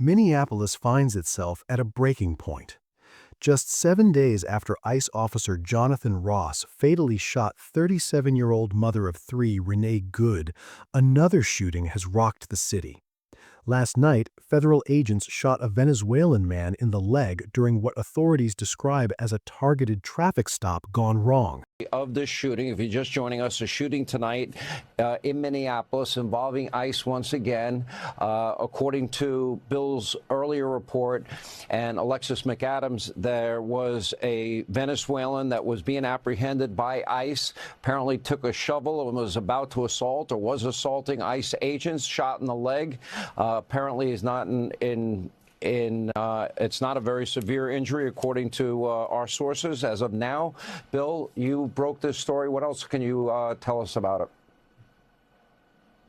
Minneapolis finds itself at a breaking point. Just 7 days after ICE officer Jonathan Ross fatally shot 37-year-old mother of three Renee Good, another shooting has rocked the city. Last night, federal agents shot a Venezuelan man in the leg during what authorities describe as a targeted traffic stop gone wrong. Of this shooting, if you're just joining us, a shooting tonight in Minneapolis involving ICE once again. According to Bill's earlier report and Alexis McAdams, there was a Venezuelan that was being apprehended by ICE, apparently took a shovel and was about to assault or was assaulting ICE agents, shot in the leg. Apparently is not it's not a very severe injury, according to our sources as of now. Bill, you broke this story. What else can you tell us about it?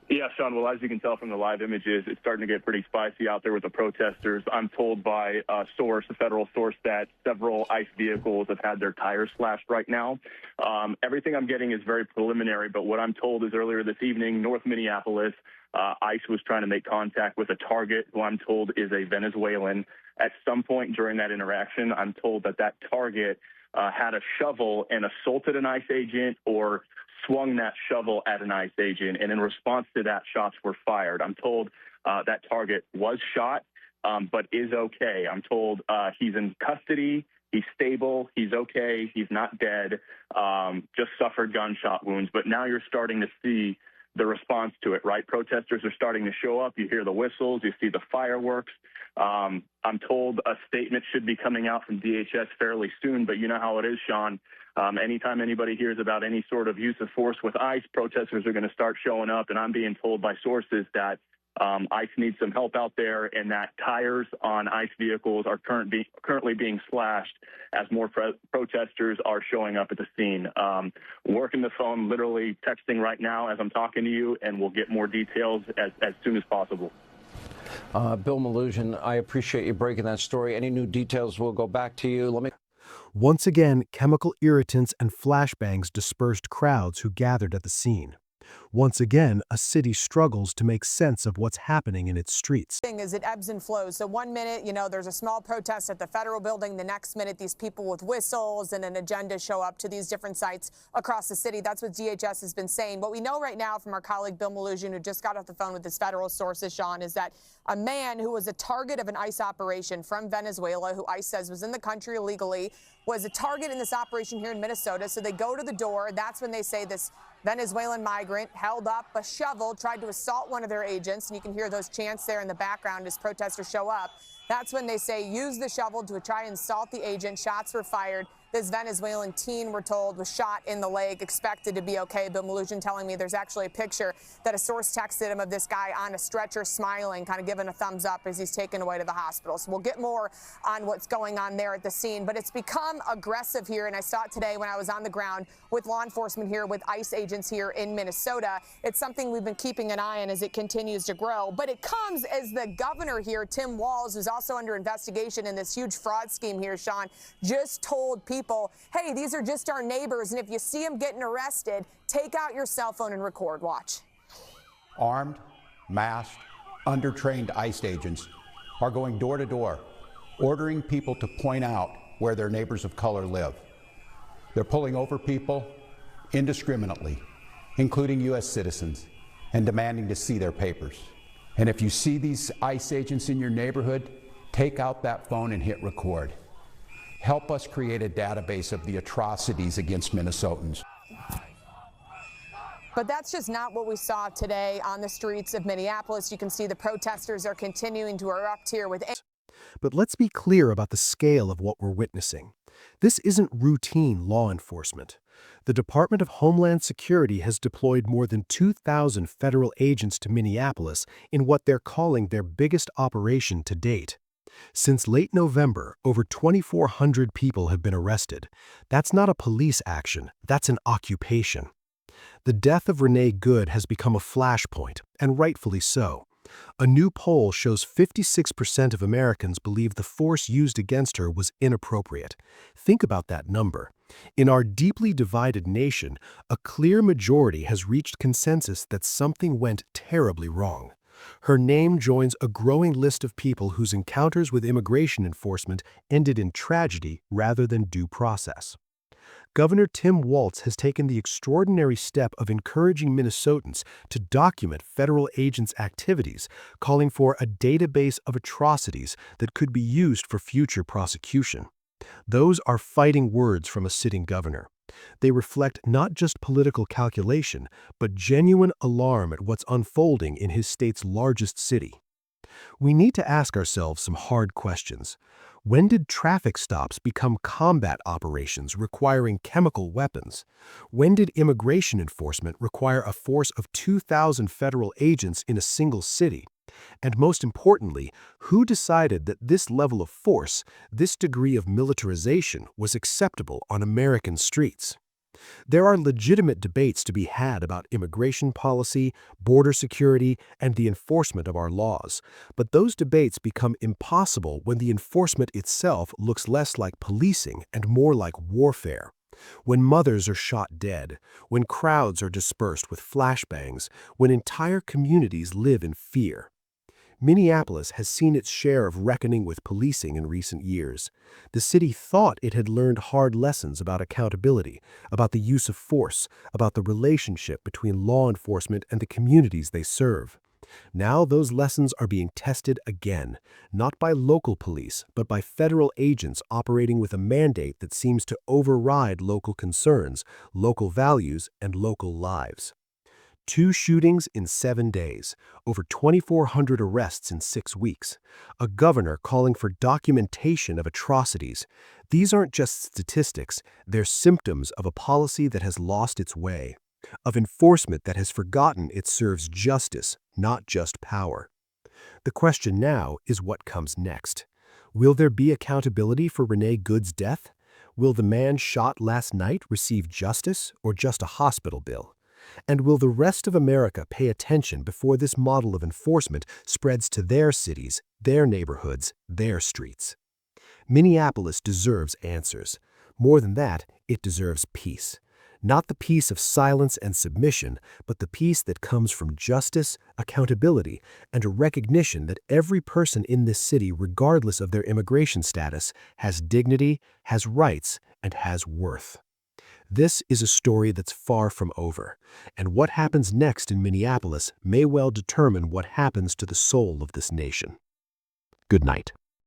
Yeah, Sean, well, as you can tell from the live images, it's starting to get pretty spicy out there with the protesters. I'm told by a source, a federal source, that several ICE vehicles have had their tires slashed right now. Everything I'm getting is very preliminary, but what I'm told is earlier this evening, North Minneapolis, ICE was trying to make contact with a target who I'm told is a Venezuelan. At some point during that interaction, I'm told that that target had a shovel and assaulted an ICE agent or swung that shovel at an ICE agent, and in response to that, shots were fired. I'm told that target was shot, but is okay. I'm told he's in custody, he's stable, he's okay, he's not dead, just suffered gunshot wounds. But now you're starting to see the response to it, right? Protesters are starting to show up. You hear the whistles, you see the fireworks. I'm told a statement should be coming out from DHS fairly soon, but you know how it is, Sean. Anytime anybody hears about any sort of use of force with ICE, protesters are going to start showing up, and I'm being told by sources that ICE needs some help out there, and that tires on ICE vehicles are currently being slashed as more protesters are showing up at the scene. Working the phone, literally texting right now as I'm talking to you, and we'll get more details as soon as possible. Bill Malugin, I appreciate you breaking that story. Any new details, we'll go back to you. Once again, chemical irritants and flashbangs dispersed crowds who gathered at the scene. Once again, a city struggles to make sense of what's happening in its streets. As it ebbs and flows. So 1 minute, there's a small protest at the federal building. The next minute, these people with whistles and an agenda show up to these different sites across the city. That's what DHS has been saying. What we know right now from our colleague Bill Malugin, who just got off the phone with his federal sources, Sean, is that a man who was a target of an ICE operation from Venezuela, who ICE says was in the country illegally, was a target in this operation here in Minnesota. So they go to the door. That's when they say this Venezuelan migrant held up a shovel, tried to assault one of their agents, and you can hear those chants there in the background as protesters show up. That's when they say use the shovel to try and assault the agent. Shots were fired. This Venezuelan teen, we're told, was shot in the leg, expected to be okay. Bill Malugin telling me there's actually a picture that a source texted him of this guy on a stretcher smiling, kind of giving a thumbs up as he's taken away to the hospital. So we'll get more on what's going on there at the scene. But it's become aggressive here, and I saw it today when I was on the ground with law enforcement here, with ICE agents here in Minnesota. It's something we've been keeping an eye on as it continues to grow. But it comes as the governor here, Tim Walz, who's also under investigation in this huge fraud scheme here, Sean, just told people, hey, these are just our neighbors, and if you see them getting arrested, take out your cell phone and record. Watch. Armed, masked, undertrained ICE agents are going door to door, ordering people to point out where their neighbors of color live. They're pulling over people indiscriminately, including U.S. citizens, and demanding to see their papers. And if you see these ICE agents in your neighborhood, take out that phone and hit record. Help us create a database of the atrocities against Minnesotans. But that's just not what we saw today on the streets of Minneapolis. You can see the protesters are continuing to erupt here with... But let's be clear about the scale of what we're witnessing. This isn't routine law enforcement. The Department of Homeland Security has deployed more than 2,000 federal agents to Minneapolis in what they're calling their biggest operation to date. Since late November, over 2,400 people have been arrested. That's not a police action, that's an occupation. The death of Renee Good has become a flashpoint, and rightfully so. A new poll shows 56% of Americans believe the force used against her was inappropriate. Think about that number. In our deeply divided nation, a clear majority has reached consensus that something went terribly wrong. Her name joins a growing list of people whose encounters with immigration enforcement ended in tragedy rather than due process. Governor Tim Walz has taken the extraordinary step of encouraging Minnesotans to document federal agents' activities, calling for a database of atrocities that could be used for future prosecution. Those are fighting words from a sitting governor. They reflect not just political calculation, but genuine alarm at what's unfolding in his state's largest city. We need to ask ourselves some hard questions. When did traffic stops become combat operations requiring chemical weapons? When did immigration enforcement require a force of 2,000 federal agents in a single city? And most importantly, who decided that this level of force, this degree of militarization, was acceptable on American streets? There are legitimate debates to be had about immigration policy, border security, and the enforcement of our laws, but those debates become impossible when the enforcement itself looks less like policing and more like warfare. When mothers are shot dead, when crowds are dispersed with flashbangs, when entire communities live in fear. Minneapolis has seen its share of reckoning with policing in recent years. The city thought it had learned hard lessons about accountability, about the use of force, about the relationship between law enforcement and the communities they serve. Now those lessons are being tested again, not by local police, but by federal agents operating with a mandate that seems to override local concerns, local values, and local lives. 2 shootings in 7 days, over 2,400 arrests in 6 weeks, a governor calling for documentation of atrocities. These aren't just statistics, they're symptoms of a policy that has lost its way, of enforcement that has forgotten it serves justice, not just power. The question now is what comes next. Will there be accountability for Renee Good's death? Will the man shot last night receive justice or just a hospital bill? And will the rest of America pay attention before this model of enforcement spreads to their cities, their neighborhoods, their streets? Minneapolis deserves answers. More than that, it deserves peace. Not the peace of silence and submission, but the peace that comes from justice, accountability, and a recognition that every person in this city, regardless of their immigration status, has dignity, has rights, and has worth. This is a story that's far from over, and what happens next in Minneapolis may well determine what happens to the soul of this nation. Good night.